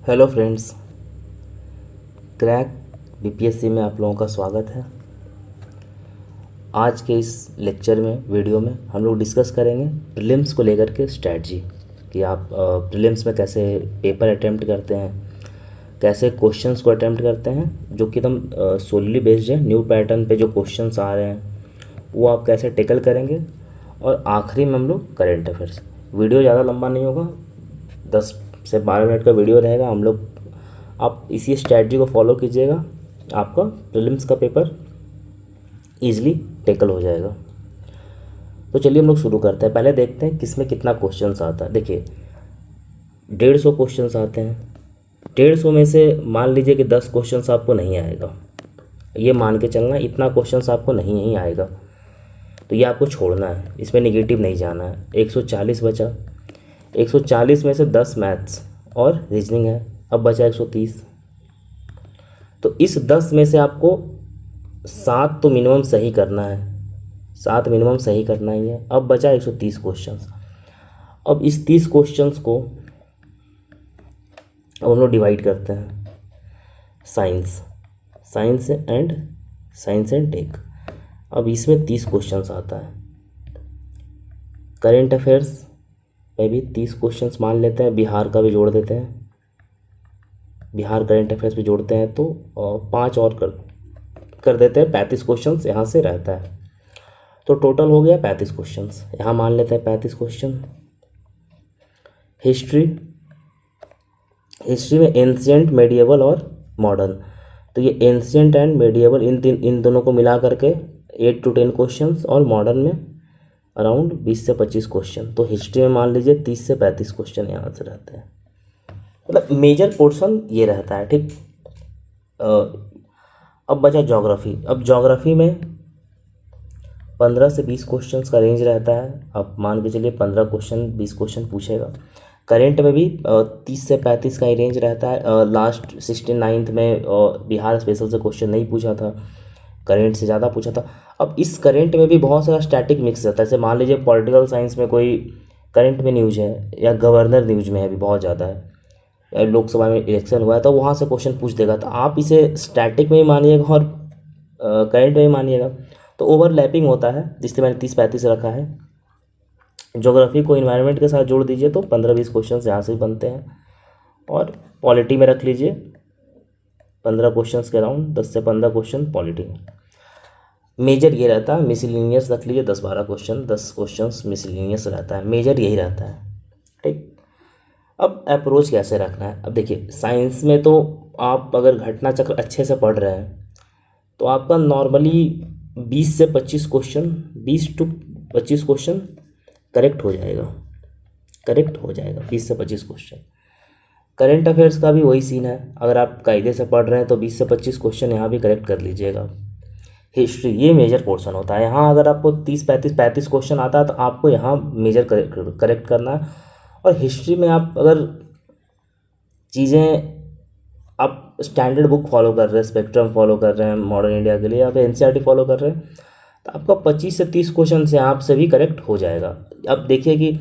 Hello friends, crack BPSC में आप लोगों का स्वागत है। आज के इस लेक्चर में वीडियो में हम लोग डिस्कस करेंगे प्रीलिम्स को लेकर के स्ट्रैटी कि आप प्रीलिम्स में कैसे पेपर अटेम्प्ट करते हैं, कैसे क्वेश्चंस को अटेम्प्ट करते हैं जो कि एकदम सोलली बेस्ड है, न्यू पैटर्न पे जो क्वेश्चंस आ रहे हैं वो आप कैसे टेकल करेंगे, और आखिरी में हम लोग करेंट अफेयर्स। वीडियो ज़्यादा लंबा नहीं होगा, 10 से 12 मिनट का वीडियो रहेगा। हम लोग आप इसी स्ट्रैटेजी को फॉलो कीजिएगा, आपका प्रीलिम्स का पेपर ईजिली टेकल हो जाएगा। तो चलिए हम लोग शुरू करते हैं। पहले देखते हैं किस में कितना क्वेश्चंस आता है। देखिए 150 क्वेश्चंस आते हैं। 150 में से मान लीजिए कि 10 क्वेश्चंस आपको नहीं आएगा, ये मान के चलना इतना क्वेश्चंस आपको नहीं आएगा, तो ये आपको छोड़ना है, इसमें निगेटिव नहीं जाना है। 140 बचा, 140 में से 10 मैथ्स और रीजनिंग है, अब बचा 130। तो इस 10 में से आपको 7 तो मिनिमम सही करना है, 7 मिनिमम सही करना ही है। अब बचा 130 क्वेश्चंस। अब इस 30 क्वेश्चंस को अब हम लोग डिवाइड करते हैं साइंस एंड टेक। अब इसमें 30 क्वेश्चंस आता है। करेंट अफेयर्स में भी 30 क्वेश्चंस मान लेते हैं, बिहार का भी जोड़ देते हैं, बिहार करंट अफेयर्स भी जोड़ते हैं तो 5 और कर देते हैं। 35 क्वेश्चंस यहाँ से रहता है, तो टोटल हो गया 35 क्वेश्चंस। यहाँ मान लेते हैं 35 क्वेश्चन। हिस्ट्री में एंशिएंट, मेडिएवल और मॉडर्न, तो ये एंशिएंट एंड मेडिएवल इन दोनों को मिला करके 8 to 10 क्वेश्चंस, और मॉडर्न में अराउंड 20 से 25 क्वेश्चन। तो हिस्ट्री में मान लीजिए 30 से 35 क्वेश्चन यहाँ से रहते हैं, मतलब मेजर पोर्शन ये रहता है। ठीक, अब बचा ज्योग्राफी। अब ज्योग्राफी में 15 से 20 क्वेश्चंस का रेंज रहता है। आप मान के चलिए 15 क्वेश्चन 20 क्वेश्चन पूछेगा। करेंट में भी 30 से 35 का ही रेंज रहता है। लास्ट 69th में बिहार स्पेशल से क्वेश्चन नहीं पूछा था, करेंट से ज़्यादा पूछा था। अब इस करेंट में भी बहुत सारा स्टैटिक मिक्स रहता है। जैसे मान लीजिए पॉलिटिकल साइंस में कोई करेंट में न्यूज है, या गवर्नर न्यूज में है, अभी बहुत ज़्यादा है, या लोकसभा में इलेक्शन हुआ है, तो वहाँ से क्वेश्चन पूछ देगा। तो आप इसे स्टैटिक में ही मानिएगा और करंट में ही मानिएगा, तो ओवरलैपिंग होता है, इसलिए मैंने 30-35 रखा है। ज्योग्राफी को इन्वायरमेंट के साथ जोड़ दीजिए तो 15-20 क्वेश्चन यहाँ से ही बनते हैं। और पॉलिटी में रख लीजिए 15 क्वेश्चन के अराउंड, 10 से 15 क्वेश्चन पॉलिटी में। मेजर ये रहता है। मिसलिनियस रख लीजिए 10-12 क्वेश्चन, 10 क्वेश्चन मिसलिनियस रहता है, मेजर यही रहता है। ठीक, अब अप्रोच कैसे रखना है। अब देखिए साइंस में तो आप अगर घटना चक्र अच्छे से पढ़ रहे हैं तो आपका नॉर्मली 20 से 25 क्वेश्चन, 20 to 25 क्वेश्चन करेक्ट हो जाएगा, 20 से 25 क्वेश्चन। करेंट अफेयर्स का भी वही सीन है, अगर आप कायदे से पढ़ रहे हैं तो 20 से 25 क्वेश्चन यहाँ भी करेक्ट कर लीजिएगा। हिस्ट्री ये मेजर पोर्शन होता है, यहाँ अगर आपको 30-35 क्वेश्चन आता है तो आपको यहाँ मेजर करेक्ट करना है। और हिस्ट्री में आप अगर चीज़ें आप स्टैंडर्ड बुक फॉलो कर रहे हैं, स्पेक्ट्रम फॉलो कर रहे हैं मॉडर्न इंडिया के लिए, या फिर एनसीईआरटी फॉलो कर रहे हैं, तो आपका 25 से 30 क्वेश्चन से आप से भी करेक्ट हो जाएगा। अब देखिए कि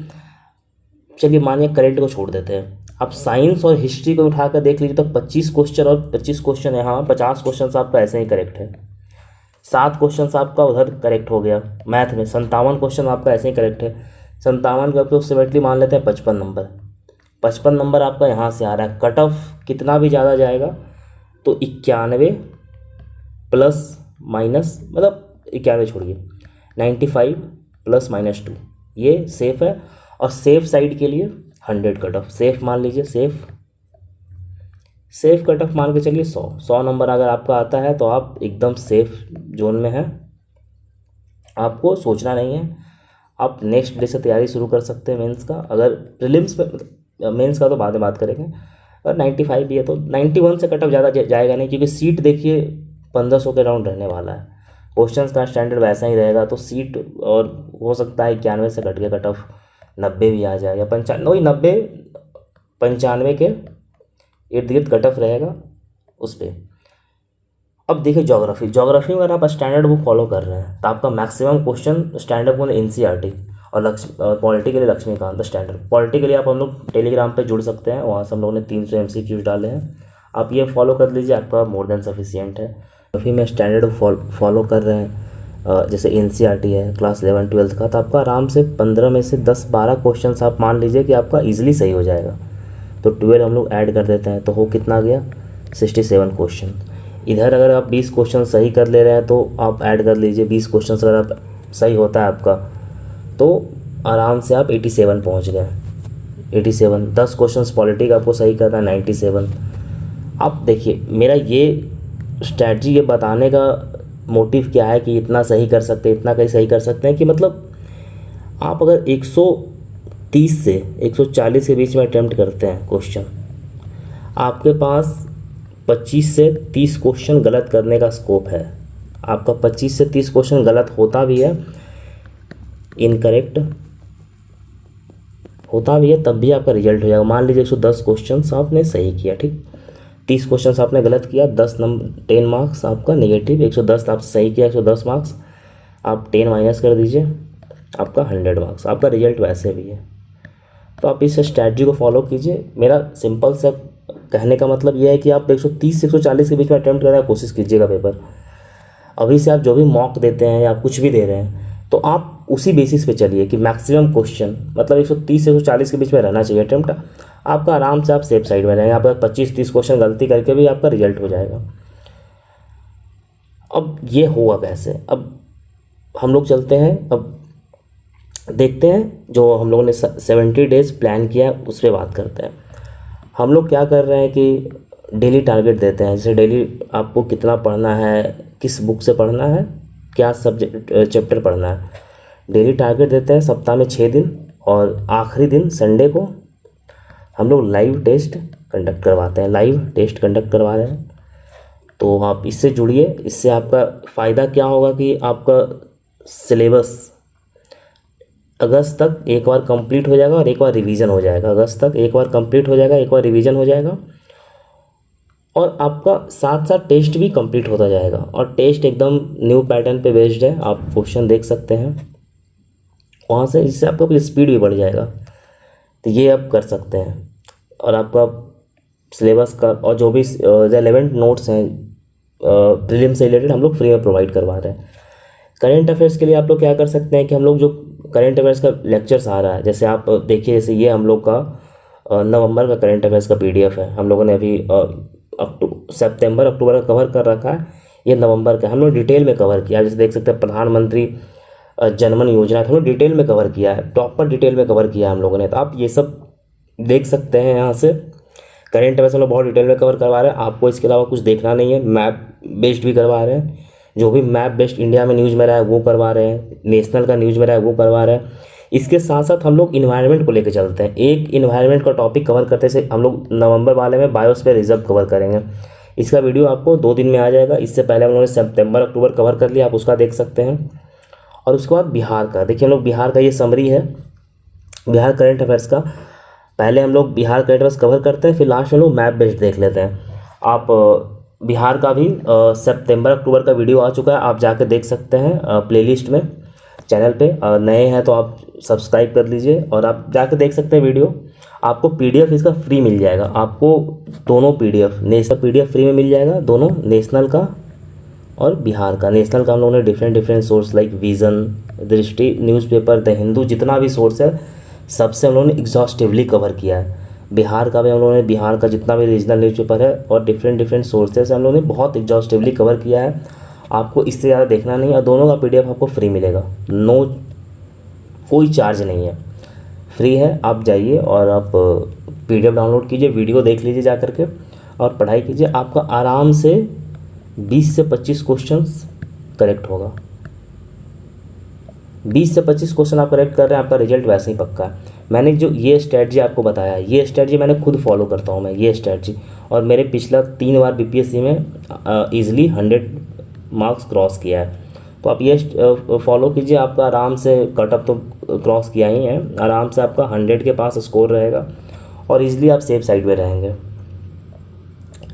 चलिए मानिए करेंट को छोड़ देते हैं, आप साइंस और हिस्ट्री को उठा कर देख लीजिए तो 25 क्वेश्चन और 25 क्वेश्चन यहाँ, 50 क्वेश्चन आपका ऐसे ही करेक्ट है। 7 क्वेश्चन आपका उधर करेक्ट हो गया। मैथ में 57 क्वेश्चन आपका ऐसे ही करेक्ट है। 57 का अप्रोक्सीमेटली मान लेते हैं 55 नंबर। 55 नंबर आपका यहाँ से आ रहा है। कट ऑफ कितना भी ज़्यादा जाएगा तो 91 प्लस माइनस, मतलब 91 छोड़िए, 95 प्लस माइनस 2, ये सेफ़ है। और सेफ साइड के लिए 100 कट ऑफ, सेफ मान लीजिए, सेफ कट ऑफ मान के चलिए 100 नंबर अगर आपका आता है तो आप एकदम सेफ जोन में हैं, आपको सोचना नहीं है। आप नेक्स्ट डे से तैयारी शुरू कर सकते हैं मेंस का। अगर प्रीलिम्स में, मेंस का तो बाद में बात करेंगे। अगर 95 भी है तो 91 से कट ऑफ ज़्यादा जाएगा नहीं, क्योंकि सीट देखिए 1500 के राउंड रहने वाला है। क्वेश्चंस का स्टैंडर्ड वैसा ही रहेगा, तो सीट और हो सकता है 91 से कट के कट ऑफ 90 भी आ जाए, या 95, वही 90-95 के इर्द गिर्द कट ऑफ रहेगा उस पर। अब देखिए ज्योग्राफी में अगर आप स्टैंडर्ड बुक फॉलो कर रहे हैं तो आपका maximum question standard book NCERT, और पॉलिटी के लिए लक्ष्मीकांत स्टैंडर्ड। पॉलिटी के लिए आप हम लोग टेलीग्राम पे जुड़ सकते हैं, वहाँ से हम लोगों ने 300 MCQs डाले हैं, आप ये फॉलो कर लीजिए, आपका मोर देन सफिशियंट है। ज्योग्राफी में स्टैंडर्ड फॉलो कर रहे हैं, जैसे NCERT है क्लास 11-12 का, तो आपका आराम से 15 में से 10-12 क्वेश्चन आप मान लीजिए कि आपका ईजिली सही हो जाएगा। तो 12 हम लोग ऐड कर देते हैं, तो हो कितना गया 67 क्वेश्चन। इधर अगर आप 20 क्वेश्चन सही कर ले रहे हैं तो आप ऐड कर लीजिए 20 क्वेश्चन अगर आप सही होता है आपका, तो आराम से आप 87 पहुंच गए। 87, 10 क्वेश्चन पॉलिटी का आपको सही करना है, 97। अब देखिए मेरा ये स्ट्रैटेजी ये बताने का मोटिव क्या है कि इतना सही कर सकते हैं, इतना कहीं सही कर सकते हैं कि मतलब आप अगर 130 से 140 के बीच में अटैम्प्ट करते हैं क्वेश्चन, आपके पास 25 से 30 क्वेश्चन गलत करने का स्कोप है। आपका 25 से 30 क्वेश्चन गलत होता भी है, इनकरेक्ट होता भी है, तब भी आपका रिजल्ट हो जाएगा। मान लीजिए 110 क्वेश्चन आपने सही किया, ठीक, 30 क्वेश्चन आपने गलत किया, 10 मार्क्स आपका नेगेटिव, 110 आप सही किया, 110 मार्क्स आप 10 माइनस कर दीजिए, आपका 100 मार्क्स, आपका रिजल्ट वैसे भी है। तो आप इस स्ट्रैटेजी को फॉलो कीजिए। मेरा सिंपल सा कहने का मतलब यह है कि आप 130 से 140 के बीच में अटैम्प्ट करने की कोशिश कीजिएगा पेपर। अभी से आप जो भी मॉक देते हैं या कुछ भी दे रहे हैं, तो आप उसी बेसिस पे चलिए कि मैक्सिमम क्वेश्चन मतलब 130 से 140 के बीच में रहना चाहिए अटैम्प्ट। आपका आराम से आप सेफ साइड में रहेंगे, आपका 25-30 क्वेश्चन गलती करके भी आपका रिजल्ट हो जाएगा। अब ये होगा कैसे, अब हम लोग चलते हैं, अब देखते हैं जो हम लोगों ने 70 डेज प्लान किया उस पर बात करते हैं। हम लोग क्या कर रहे हैं कि डेली टारगेट देते हैं, जैसे डेली आपको कितना पढ़ना है, किस बुक से पढ़ना है, क्या सब्जेक्ट चैप्टर पढ़ना है, डेली टारगेट देते हैं सप्ताह में 6 दिन, और आखिरी दिन संडे को हम लोग लाइव टेस्ट कंडक्ट करवाते हैं, लाइव टेस्ट कंडक्ट करवा रहे हैं। तो आप इससे जुड़िए, इससे आपका फ़ायदा क्या होगा कि आपका सिलेबस अगस्त तक एक बार कंप्लीट हो जाएगा और एक बार रिवीजन हो जाएगा। अगस्त तक एक बार कंप्लीट हो जाएगा, एक बार रिवीजन हो जाएगा, और आपका साथ साथ टेस्ट भी कंप्लीट होता जाएगा। और टेस्ट एकदम न्यू पैटर्न पे बेस्ड है, आप क्वेश्चन देख सकते हैं वहाँ से, इससे आपका स्पीड भी बढ़ जाएगा। तो ये आप कर सकते हैं। और आपका सिलेबस का और जो भी रेलेवेंट नोट्स हैं प्रीलिम से रिलेटेड हम लोग फ्री में प्रोवाइड करवा रहे हैं। करेंट अफेयर्स के लिए आप लोग क्या कर सकते हैं कि हम लोग जो करेंट अफेयर्स का लेक्चर्स आ रहा है, जैसे आप देखिए, जैसे ये हम लोग का नवंबर का करेंट अफेयर्स का PDF है, हम लोगों ने अभी सितंबर अक्टूबर का कवर कर रखा है, ये नवंबर का हम लोग डिटेल में कवर किया। जैसे देख सकते हैं प्रधानमंत्री जनधन योजना हम लोग डिटेल में कवर किया है, प्रॉपर डिटेल में कवर किया है हम लोगों ने। तो आप ये सब देख सकते हैं यहाँ से। करेंट अफेयर्स हम लोग बहुत डिटेल में कवर करवा रहे हैं, आपको इसके अलावा कुछ देखना नहीं है। मैप बेस्ड भी करवा रहे हैं, जो भी मैप बेस्ड इंडिया में न्यूज़ में रहा है वो करवा रहे हैं, नेशनल का न्यूज़ में रहा है वो करवा रहे हैं। इसके साथ साथ हम लोग इन्वायरमेंट को लेकर चलते हैं, एक इन्वायरमेंट का टॉपिक कवर करते से हम लोग नवंबर वाले में बायोस्फीयर रिजर्व कवर करेंगे। इसका वीडियो आपको 2 दिन में आ जाएगा। इससे पहले हम लोगों ने सितंबर अक्टूबर कवर कर लिया, आप उसका देख सकते हैं। और उसके बाद बिहार का देखिए, हम लोग बिहार का ये समरी है बिहार करंट अफेयर्स का। पहले हम लोग बिहार करंट अफेयर्स कवर करते हैं, फिर लास्ट में लोग मैप बेस्ड देख लेते हैं। आप बिहार का भी सितंबर अक्टूबर का वीडियो आ चुका है, आप जाकर देख सकते हैं प्लेलिस्ट में चैनल पे। नए हैं तो आप सब्सक्राइब कर लीजिए और आप जाकर देख सकते हैं वीडियो। आपको PDF इसका फ्री मिल जाएगा, आपको दोनों PDF नेशनल PDF फ्री में मिल जाएगा, दोनों नेशनल का और बिहार का। नेशनल का हम लोगों ने डिफरेंट सोर्स लाइक विज़न, दृष्टि न्यूज़पेपर, द हिंदू, जितना भी सोर्स है सबसे हम लोगों ने एग्जॉस्टिवली कवर किया है। बिहार का भी हम लोगों ने, बिहार का जितना भी रीजनल न्यूज़पेपर है और डिफरेंट सोर्सेस हम लोगों ने बहुत एग्जॉस्टिवली कवर किया है। आपको इससे ज़्यादा देखना नहीं है, और दोनों का PDF आपको फ्री मिलेगा, नो कोई चार्ज नहीं है, फ्री है। आप जाइए और आप PDF डाउनलोड कीजिए, वीडियो देख लीजिए जा करके और पढ़ाई कीजिए। आपका आराम से 20 से 25 क्वेश्चंस करेक्ट होगा। 20 से 25 क्वेश्चन आप करेक्ट कर रहे हैं, आपका रिजल्ट वैसे ही पक्का है। मैंने जो ये स्ट्रैटेजी आपको बताया, ये स्ट्रैटेजी मैंने खुद फॉलो करता हूँ मैं, ये स्ट्रैटेजी, और मेरे पिछला 3 बार BPSC में ईजिली 100 मार्क्स क्रॉस किया है। तो आप ये फॉलो कीजिए, आपका आराम से कटअप तो क्रॉस किया ही है, आराम से आपका 100 के पास स्कोर रहेगा और ईजिली आप सेफ साइड में रहेंगे।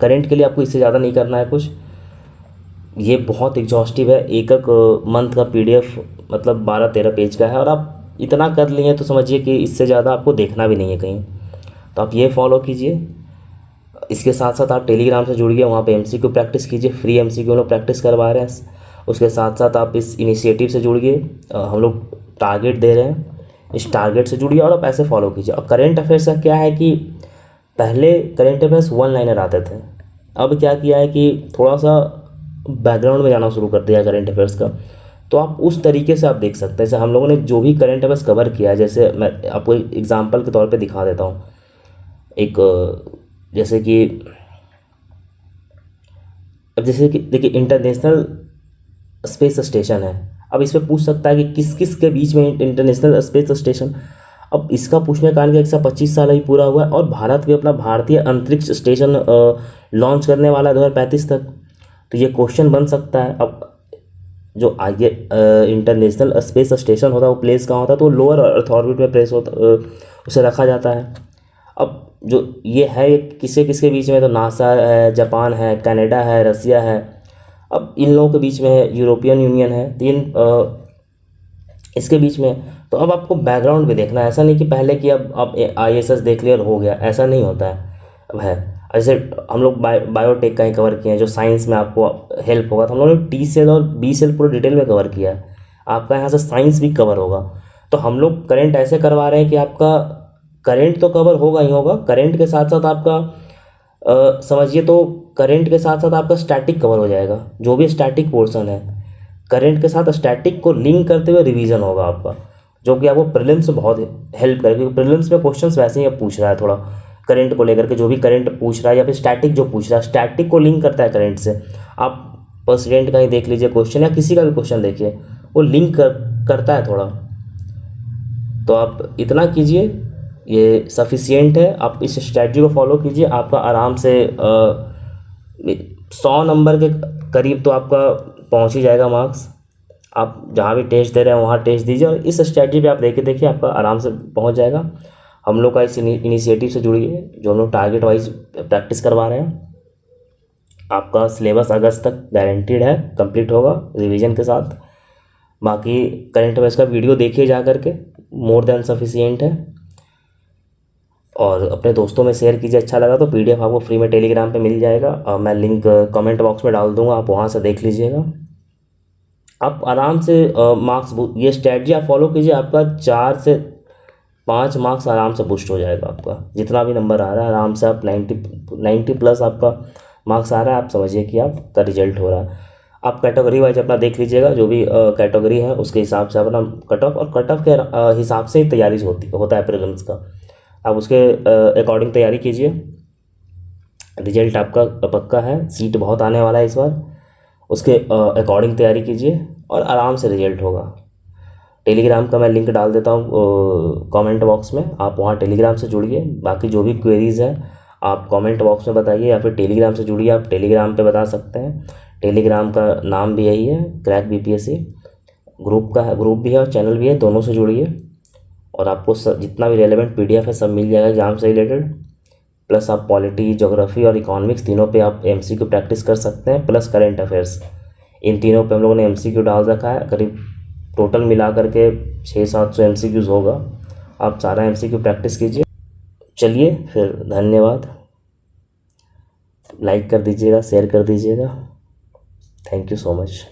करेंट के लिए आपको इससे ज़्यादा नहीं करना है कुछ, ये बहुत एग्जॉस्टिव है। एक मंथ का PDF मतलब 12-13 पेज का है, और आप इतना कर लिए तो समझिए कि इससे ज़्यादा आपको देखना भी नहीं है कहीं। तो आप ये फॉलो कीजिए। इसके साथ साथ आप टेलीग्राम से जुड़िए, वहाँ पे एमसीक्यू प्रैक्टिस कीजिए, फ्री एमसीक्यू लोग प्रैक्टिस करवा रहे हैं। उसके साथ साथ आप इस इनिशिएटिव से जुड़िए, हम लोग टारगेट दे रहे हैं, इस टारगेट से जुड़िए और आप ऐसे फॉलो कीजिए। और करेंट अफेयर्स का क्या है कि पहले करेंट अफेयर्स वन लाइनर आते थे, अब क्या किया है कि थोड़ा सा बैकग्राउंड में जाना शुरू कर दिया करेंट अफेयर्स का। तो आप उस तरीके से आप देख सकते हैं, जैसे हम लोगों ने जो भी करंट अफेयर्स कवर किया है, जैसे मैं आपको एक एग्जांपल के तौर पे दिखा देता हूँ। एक जैसे कि अब जैसे कि देखिए इंटरनेशनल स्पेस स्टेशन है, अब इस पर पूछ सकता है कि किस किस के बीच में इंटरनेशनल स्पेस स्टेशन। अब इसका पूछने का कारण कि 125 साल अभी पूरा हुआ है और भारत भी अपना भारतीय अंतरिक्ष स्टेशन लॉन्च करने वाला है 2035 तक। तो ये क्वेश्चन बन सकता है। अब जो आगे इंटरनेशनल स्पेस स्टेशन होता है वो प्लेस कहाँ होता है, तो लोअर अर्थ ऑर्बिट में प्लेस होता, उसे रखा जाता है। अब जो ये है किसके किसके बीच में, तो नासा है, जापान है, कनाडा है, रसिया है। अब इन लोगों के बीच में है, यूरोपियन यूनियन है, तीन इसके बीच में। तो अब आपको बैकग्राउंड भी देखना है, ऐसा नहीं कि पहले कि अब आप आईएसएस देख लिया और हो गया, ऐसा नहीं होता है। अब है ऐसे हम लोग बायोटेक का ही कवर किए हैं, जो साइंस में आपको हेल्प होगा। तो हम लोगों ने टी सेल और बी सेल पूरे डिटेल में कवर किया है, आपका यहाँ से साइंस भी कवर होगा। तो हम लोग करेंट ऐसे करवा रहे हैं कि आपका करेंट तो कवर होगा ही होगा, करेंट के साथ साथ आपका समझिए तो करेंट के साथ साथ आपका स्टैटिक कवर हो जाएगा। जो भी स्टैटिक पोर्शन है, करंट के साथ स्टैटिक को लिंक करते हुए रिवीजन होगा आपका, जो कि आपको प्रीलिम्स में बहुत हेल्प करेगा। क्योंकि प्रीलिम्स में क्वेश्चंस वैसे ही अब पूछ रहा है थोड़ा करंट को लेकर के, जो भी करंट पूछ रहा है या फिर स्टैटिक जो पूछ रहा है, स्टैटिक को लिंक करता है करंट से। आप प्रेसिडेंट का ही देख लीजिए क्वेश्चन या किसी का भी क्वेश्चन देखिए, वो लिंक करता है थोड़ा। तो आप इतना कीजिए, ये सफिशियंट है। आप इस स्ट्रैटेजी को फॉलो कीजिए, आपका आराम से 100 नंबर के करीब तो आपका पहुंच ही जाएगा मार्क्स। आप जहाँ भी टेस्ट दे रहे हैं वहाँ टेस्ट दीजिए और इस स्ट्रैटेजी पे आप देखिए आपका आराम से पहुंच जाएगा। हम लोग का इस इनिशिएटिव से जुड़िए, जो हम लोग टारगेट वाइज प्रैक्टिस करवा रहे हैं। आपका सिलेबस अगस्त तक गारंटीड है, कंप्लीट होगा रिवीजन के साथ। बाकी करंट अफेयर्स का वीडियो देखिए जा करके, मोर देन सफिशियंट है। और अपने दोस्तों में शेयर कीजिए, अच्छा लगा तो पीडीएफ आपको फ्री में टेलीग्राम पे मिल जाएगा, मैं लिंक कमेंट बॉक्स में डाल दूंगा, आप वहाँ से देख लीजिएगा। आप आराम से मार्क्स ये स्ट्रैटेजी आप फॉलो कीजिए, आपका 4 से 5 मार्क्स आराम से बूस्ट हो जाएगा। आपका जितना भी नंबर आ रहा है आराम से आप 90 प्लस आपका मार्क्स आ रहा है, आप समझिए कि आपका रिजल्ट हो रहा है। आप कैटेगरी वाइज अपना देख लीजिएगा, जो भी कैटेगरी है उसके हिसाब से अपना कट ऑफ, और कट ऑफ के हिसाब से ही तैयारी होता है प्रीलिम्स का। आप उसके अकॉर्डिंग तैयारी कीजिए। रिजल्ट आपका पक्का है, सीट बहुत आने वाला है इस बार, उसके अकॉर्डिंग तैयारी कीजिए और आराम से रिजल्ट होगा। टेलीग्राम का मैं लिंक डाल देता हूँ कमेंट बॉक्स में, आप वहाँ टेलीग्राम से जुड़िए। बाकी जो भी क्वेरीज़ है आप कमेंट बॉक्स में बताइए, या फिर टेलीग्राम से जुड़िए, आप टेलीग्राम पे बता सकते हैं। टेलीग्राम का नाम भी यही है, क्रैक बीपीएससी ग्रुप का है, ग्रुप भी है और चैनल भी है, दोनों से जुड़िए। और आपको जितना भी रेलेवेंट पीडीएफ है सब मिल जाएगा एग्जाम से रिलेटेड। प्लस आप पॉलिटी, ज्योग्राफी और इकोनॉमिक्स तीनों पे आप एमसीक्यू प्रैक्टिस कर सकते हैं, प्लस करंट अफेयर्स, इन तीनों पे हम लोगों ने एमसीक्यू डाल रखा है। करीब टोटल मिला करके 600-700 एमसीक्यूज़ होगा। आप सारा एमसीक्यू प्रैक्टिस कीजिए। चलिए फिर, धन्यवाद। लाइक कर दीजिएगा, शेयर कर दीजिएगा। Thank you so much.